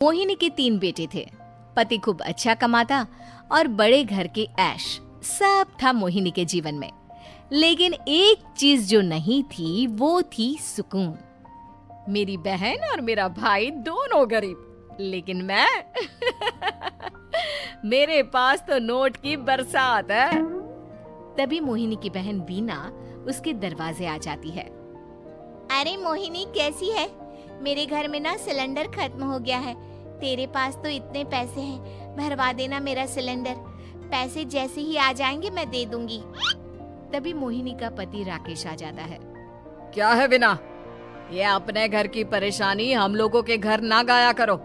मोहिनी के 3 बेटे थे। पति खूब अच्छा कमाता और बड़े घर के ऐश सब था मोहिनी के जीवन में। लेकिन एक चीज जो नहीं थी वो थी सुकून। मेरी बहन और मेरा भाई दोनों गरीब, लेकिन मैं मेरे पास तो नोट की बरसात है। तभी मोहिनी की बहन बीना उसके दरवाजे आ जाती है। अरे मोहिनी, कैसी है? मेरे घर में ना सिलेंडर खत्म हो गया है। तेरे पास तो इतने पैसे हैं, भरवा देना मेरा सिलेंडर। पैसे जैसे ही आ जाएंगे मैं दे दूंगी। तभी मोहिनी का पति राकेश आ जाता है। क्या है बिना, ये अपने घर की परेशानी हम लोगों के घर ना गाया करो।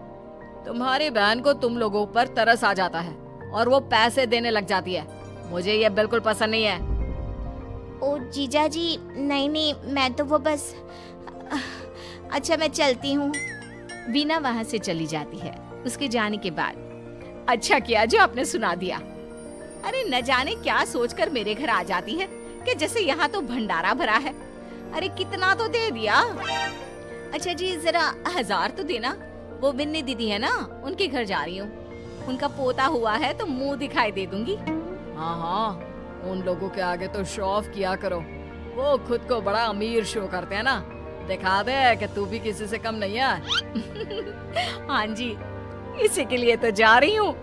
तुम्हारी बहन को तुम लोगों पर तरस आ जाता है और वो पैसे देने लग जाती है। मुझे ये बिल्कुल पसंद नहीं है। ओ जीजा जी, नहीं, मैं तो वो बस अच्छा मैं चलती हूँ। बीना वहाँ से चली जाती है। उसके जाने के बाद अच्छा किया जो आपने सुना दिया। अरे न जाने क्या सोचकर मेरे घर आ जाती है कि जैसे यहाँ तो भंडारा भरा है। अरे कितना तो दे दिया। अच्छा जी, जरा 1000 तो देना। वो बिन्नी दीदी है ना, उनके घर जा रही हूँ। उनका पोता हुआ है तो मुंह दिखाई दे दूंगी। हाँ, उन लोगों के आगे तो शो ऑफ किया करो। वो खुद को बड़ा अमीर शो करते हैं ना। दिखा दे कि तू भी किसी से कम नहीं है। हाँ जी, इसी के लिए तो जा रही हूँ।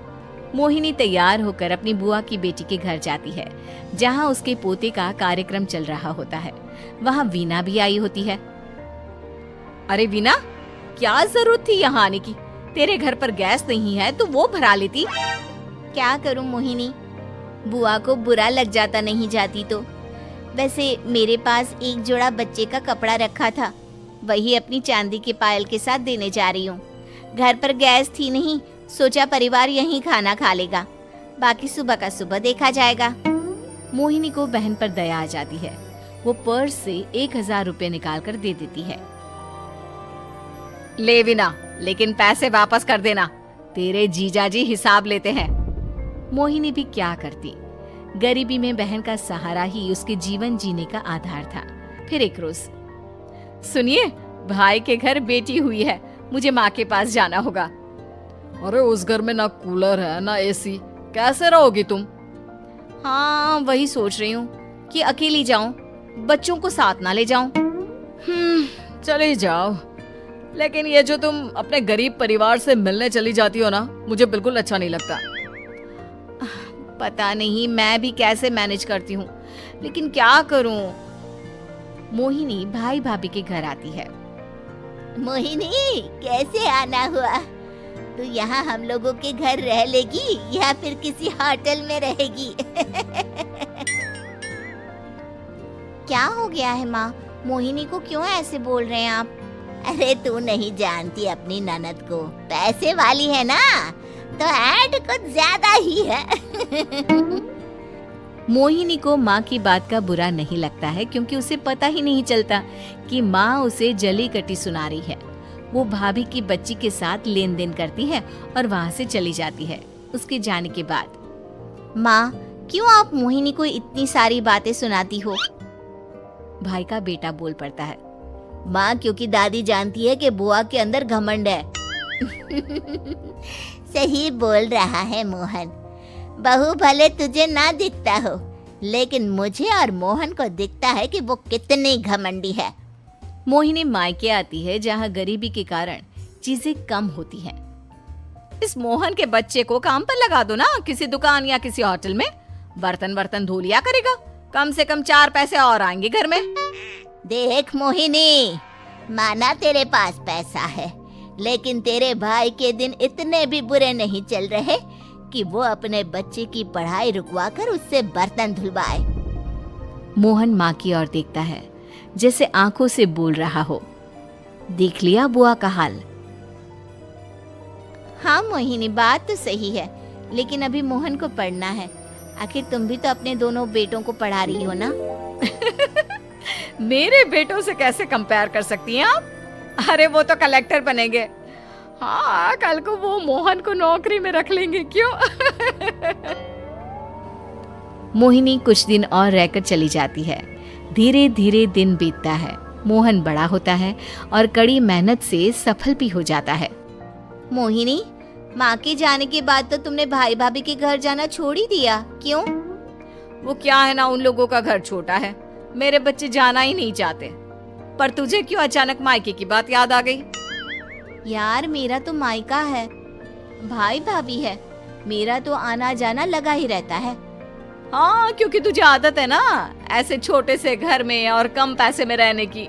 मोहिनी तैयार होकर अपनी बुआ की बेटी के घर जाती है, जहाँ उसके पोते का कार्यक्रम चल रहा होता है। वहाँ वीना भी आई होती है। अरे वीना, क्या जरूरत थी यहाँ आने की? तेरे घर पर गैस नहीं है तो वो भरा लेती। क्या करूँ मोहिनी, बुआ को बुरा लग जाता नहीं जाती तो। वैसे मेरे पास एक जोड़ा बच्चे का कपड़ा रखा था, वही अपनी चांदी के पायल के साथ देने जा रही हूँ। घर पर गैस थी नहीं, सोचा परिवार यहीं खाना खा लेगा, बाकी सुबह का सुबह देखा जाएगा। मोहिनी को बहन पर दया आ जाती है। वो पर्स से 1000 रुपए निकाल कर दे देती है। ले वीना, लेकिन पैसे वापस कर देना, तेरे जीजाजी हिसाब लेते हैं। मोहिनी भी क्या करती, गरीबी में बहन का सहारा ही उसके जीवन जीने का आधार था। फिर एक रोज, सुनिए, भाई के घर बेटी हुई है, मुझे माँ के पास जाना होगा। अरे उस घर में ना कूलर है ना एसी, कैसे रहोगी तुम? हाँ, वही सोच रही हूँ कि अकेली जाऊं, बच्चों को साथ ना ले जाऊं। चली जाओ, लेकिन ये जो तुम अपने गरीब परिवार से मिलने चली जाती हो ना, मुझे बिल्कुल अच्छा नहीं लगता। पता नहीं मैं भी कैसे मैनेज करती हूँ, लेकिन क्या करूँ। मोहिनी भाई भाभी के घर आती है। मोहिनी, कैसे आना हुआ? तू यहाँ हम लोगों के घर रह लेगी या फिर किसी होटल में रहेगी? क्या हो गया है माँ? मोहिनी को क्यों ऐसे बोल रहे हैं आप? अरे तू नहीं जानती अपनी ननद को, पैसे वाली है ना, तो ऐड कुछ ज्यादा ही है। मोहिनी को माँ की बात का बुरा नहीं लगता है, क्योंकि उसे पता ही नहीं चलता कि माँ उसे जली कटी सुना रही है। वो भाभी की बच्ची के साथ लेन देन करती है और वहाँ से चली जाती है। उसके जाने के बाद, माँ, क्यों आप मोहिनी को इतनी सारी बातें सुनाती हो? भाई का बेटा बोल पड़ता है। माँ, क्योंकि दादी जानती है कि बुआ के अंदर घमंड है। सही बोल रहा है मोहन। बहू भले तुझे ना दिखता हो, लेकिन मुझे और मोहन को दिखता है कि वो कितनी घमंडी है। मोहिनी मायके आती है, जहाँ गरीबी के कारण चीजें कम होती हैं। इस मोहन के बच्चे को काम पर लगा दो ना, किसी दुकान या किसी होटल में। बर्तन धो लिया करेगा, कम से कम 4 पैसे और आएंगे घर में। देख मोहिनी, माना तेरे पास पैसा है, लेकिन तेरे भाई के दिन इतने भी बुरे नहीं चल रहे कि वो अपने बच्चे की पढ़ाई रुकवाकर उससे बर्तन धुलवाए। मोहन माँ की ओर देखता है, जैसे आंखों से बोल रहा हो, देख लिया बुआ का हाल। हाँ मोहिनी, बात तो सही है, लेकिन अभी मोहन को पढ़ना है। आखिर तुम भी तो अपने दोनों बेटों को पढ़ा रही हो ना। मेरे बेटों से कैसे कंपेयर कर सकती हैं आप? अरे वो तो कलेक्टर बनेंगे। हाँ, कल को वो मोहन को नौकरी में रख लेंगे, क्यों? मोहिनी कुछ दिन और रहकर चली जाती है। धीरे धीरे दिन बीतता है। मोहन बड़ा होता है और कड़ी मेहनत से सफल भी हो जाता है। मोहिनी, माँ के जाने के बाद तो तुमने भाई भाभी के घर जाना छोड़ ही दिया, क्यों? वो क्या है ना, उन लोगों का घर छोटा है, मेरे बच्चे जाना ही नहीं चाहते। पर तुझे क्यों अचानक मायके की बात याद आ गई? यार मेरा तो मायका है, भाई भाभी है, मेरा तो आना जाना लगा ही रहता है। हाँ, क्योंकि तुझे आदत है ना ऐसे छोटे से घर में और कम पैसे में रहने की।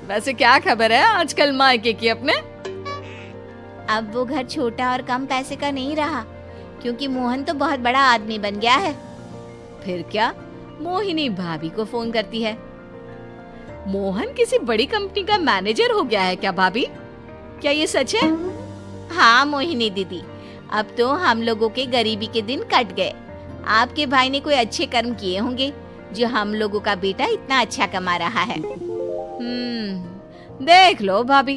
वैसे क्या खबर है आजकल मायके की अपने? अब वो घर छोटा और कम पैसे का नहीं रहा, क्योंकि मोहन तो बहुत बड़ा आदमी बन गया है। फिर क्या? मोहिनी भाभी को फोन करती है। मोहन किसी बड़ी कंपनी का मैनेजर हो गया है क्या भाभी? क्या ये सच है? हाँ मोहिनी दीदी, अब तो हम लोगों के गरीबी के दिन कट गए। आपके भाई ने कोई अच्छे कर्म किए होंगे जो हम लोगों का बेटा इतना अच्छा कमा रहा है। देख लो भाभी,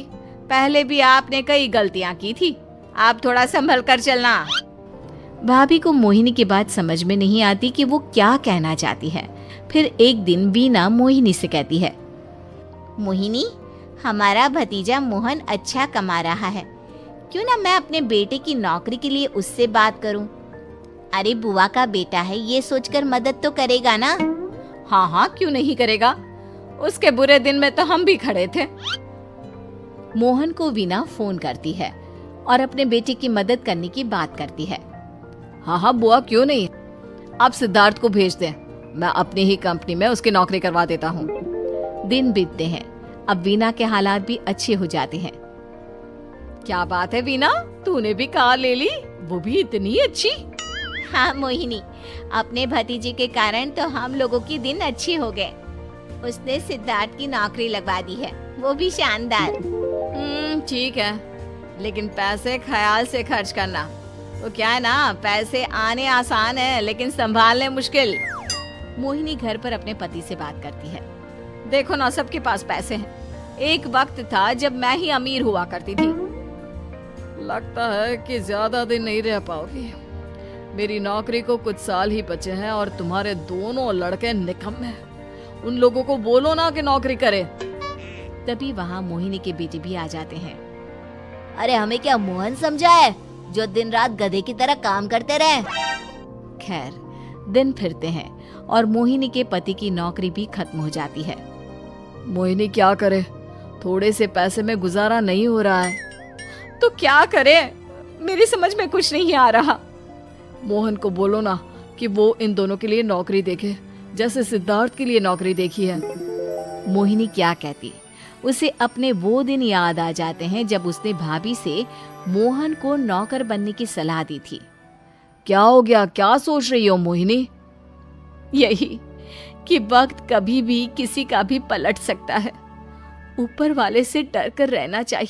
पहले भी आपने कई गलतियां की थी, आप थोड़ा संभल कर चलना। भाभी को मोहिनी की बात समझ में नहीं आती कि वो क्या कहना चाहती है। फिर एक दिन बीना मोहिनी से कहती है, मोहिनी, हमारा भतीजा मोहन अच्छा कमा रहा है, क्यों ना मैं अपने बेटे की नौकरी के लिए उससे बात करूं? अरे बुआ का बेटा है, ये सोचकर मदद तो करेगा ना? हाँ हाँ, क्यों नहीं करेगा, उसके बुरे दिन में तो हम भी खड़े थे। मोहन को वीना फोन करती है और अपने बेटे की मदद करने की बात करती है। हाँ हाँ बुआ, क्यों नहीं, आप सिद्धार्थ को भेज दें, मैं अपनी ही कंपनी में उसकी नौकरी करवा देता हूँ। दिन बीतते हैं, अब वीना के हालात भी अच्छे हो जाते हैं। क्या बात है वीना, तूने भी कार ले ली, वो भी इतनी अच्छी? हाँ मोहिनी, अपने भतीजे के कारण तो हम लोगों की दिन अच्छी हो गए। उसने सिद्धार्थ की नौकरी लगवा दी है, वो भी शानदार। ठीक है, लेकिन पैसे ख्याल से खर्च करना। तो क्या है ना, पैसे आने आसान है लेकिन संभालने मुश्किल। मोहिनी घर पर अपने पति से बात करती है। देखो ना, सबके पास पैसे हैं। एक वक्त था जब मैं ही अमीर हुआ करती थी। लगता है कि ज्यादा दिन नहीं रह पाओगी। मेरी नौकरी को कुछ साल ही बचे हैं और तुम्हारे दोनों लड़के निकम्मे हैं। उन लोगों को बोलो ना कि नौकरी करे। तभी वहाँ मोहिनी के बेटे भी आ जाते हैं। अरे हमें क्या मोहन समझा है जो दिन रात गधे की तरह काम करते रहे? खैर, दिन फिरते हैं और मोहिनी के पति की नौकरी भी खत्म हो जाती है। मोहिनी क्या करे, थोड़े से पैसे में गुजारा नहीं हो रहा है। तो क्या करे, मेरी समझ में कुछ नहीं आ रहा। मोहन को बोलो ना कि वो इन दोनों के लिए नौकरी देखे, जैसे सिद्धार्थ के लिए नौकरी देखी है। मोहिनी क्या कहती, उसे अपने वो दिन याद आ जाते हैं जब उसने भाभी से मोहन को नौकर बनने की सलाह दी थी। क्या हो गया, क्या सोच रही हो मोहिनी? यही कि वक्त कभी भी किसी का भी पलट सकता है। ऊपर वाले से डर कर रहना चाहिए।